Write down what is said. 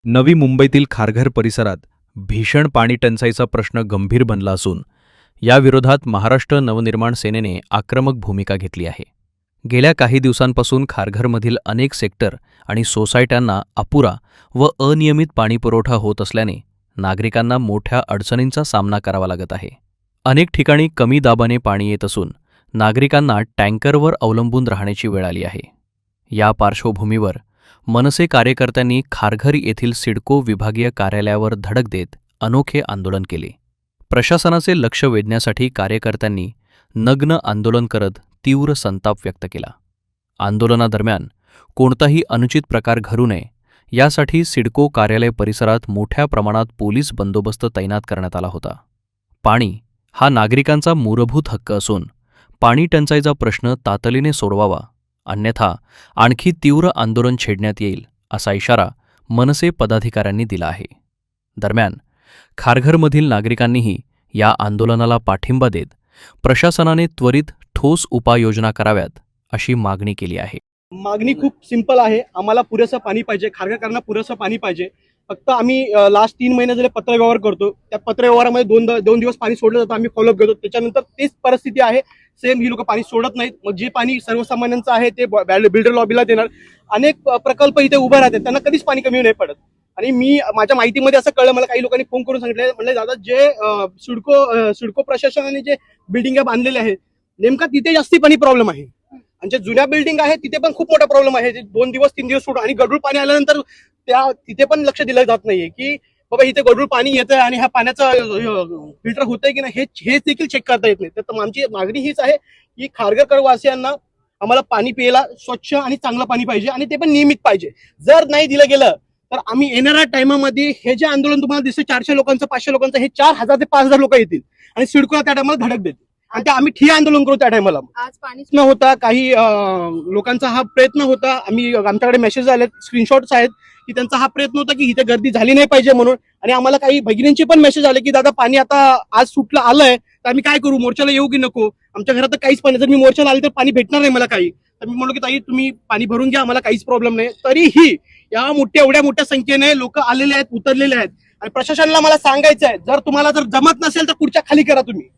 नवी मुंबईतील खारघर परिसरात भीषण पाणी टंचाईचा प्रश्न गंभीर बनला असून या विरोधात महाराष्ट्र नवनिर्माण सेनेने आक्रमक भूमिका घेतली आहे। गेल्या काही दिवसांपासून खारघरमधील अनेक सेक्टर आणि सोसायट्यांना अपुरा व अनियमित पाणीपुरवठा होत असल्याने नागरिकांना मोठ्या अडचणींचा सामना करावा लागत आहे। अनेक ठिकाणी कमी दाबाने पाणी येत असून नागरिकांना टँकरवर अवलंबून राहण्याची वेळ आली आहे। या पार्श्वभूमीवर मनसे कार्यकर्त्यांनी खारघर येथील सिडको विभागीय कार्यालयावर धडक देत अनोखे आंदोलन केले। प्रशासनाचे लक्ष वेधण्यासाठी कार्यकर्त्यांनी नग्न आंदोलन करत तीव्र संताप व्यक्त केला। आंदोलनादरम्यान कोणताही अनुचित प्रकार घडू नये यासाठी सिडको कार्यालय परिसरात मोठ्या प्रमाणात पोलीस बंदोबस्त तैनात करण्यात आला होता। पाणी हा नागरिकांचा मूलभूत हक्क असून पाणी टंचाईचा प्रश्न तातडीने सोडवावा, अन्यथा आणखी तीव्र आंदोलन छेडण्यात येईल असा इशारा मनसे पदाधिकाऱ्यांनी दिला आहे। दरम्यान खारघरमधील नागरिकांनीही या आंदोलनाला पाठिंबा देत प्रशासनाने त्वरित ठोस उपाययोजना कराव्यात अशी मागणी केली आहे। मागणी खूप सिंपल आहे। आम्हाला पुरेसं पाणी पाहिजे, खारघरकरांना पुरेसं पाणी पाहिजे। फक्त आम्ही लास्ट 3 महिने झाले पत्रव्यवहार करतो। त्या पत्रव्यवहारामध्ये दोन दिवस पाणी सोडलं जातं, आम्ही फॉलोअप घेतो। त्याच्यानंतर तेच परिस्थिती आहे, सेम ही लोक पाणी सोडत नाहीत। मग जे पाणी सर्वसामान्यांचं आहे ते बिल्डर लॉबीला देणार। अनेक प्रकल्प इथे उभे राहतात, त्यांना कधीच पाणी कमी नाही पडत। आणि मी माझ्या माहितीमध्ये असं कळलं, मला काही लोकांनी फोन करून सांगितलं, म्हणजे दादा जे सिडको प्रशासनाने जे बिल्डिंग बांधलेले आहेत नेमका तिथे जास्ती पाणी प्रॉब्लेम आहे। आणि जे जुन्या बिल्डिंग आहे तिथे पण खूप मोठा प्रॉब्लेम आहे। 2 दिवस 3 दिवस सोडून आणि गढूळ पाणी आल्यानंतर तिथे पण लक्ष दिलं जात नाहीये की बाबा इथे गढूळ पाणी येतंय आणि ह्या पाण्याचं फिल्टर होतंय की नाही हे देखील चेक करता येत नाही। तर आमची मागणी हीच आहे की खारघर वासियांना आम्हाला पाणी प्यायला स्वच्छ आणि चांगलं पाणी पाहिजे आणि ते पण नियमित पाहिजे। जर नाही दिलं गेलं तर आम्ही येणाऱ्या टाइमामध्ये हे जे आंदोलन तुम्हाला दिसतं 400 लोकांचं 500 लोकांचं, हे 4000 ते 5000 लोक येतील आणि सिडकोला त्या टायमाला धडक देतील आणि ते आम्ही ठिय्या आंदोलन करू। त्या टायमाला आज पाणी न होता काही लोकांचा हा प्रयत्न होता। आमच्याकडे मेसेज आले, स्क्रीनशॉट्स आहेत की त्यांचा हा प्रयत्न होता की इथे गर्दी झाली नाही पाहिजे म्हणून। आणि आम्हाला काही भगिनींचे पण मेसेज आले की दादा पाणी आता आज सुटलं आलंय तर आम्ही काय करू, मोर्चाला येऊ की नको, आमच्या घरात तर काहीच पाणी, जर मी मोर्चाला आले तर पाणी भेटणार नाही मला काही। तर मी म्हणलो की ताई तुम्ही पाणी भरून घ्या, आम्हाला काहीच प्रॉब्लेम नाही। तरीही या एवढ्या मोठ्या संख्येने लोक आलेले आहेत, उतरलेले आहेत आणि प्रशासनाला मला सांगायचं आहे, जर तुम्हाला जमत नसेल तर पुढच्या खाली करा तुम्ही।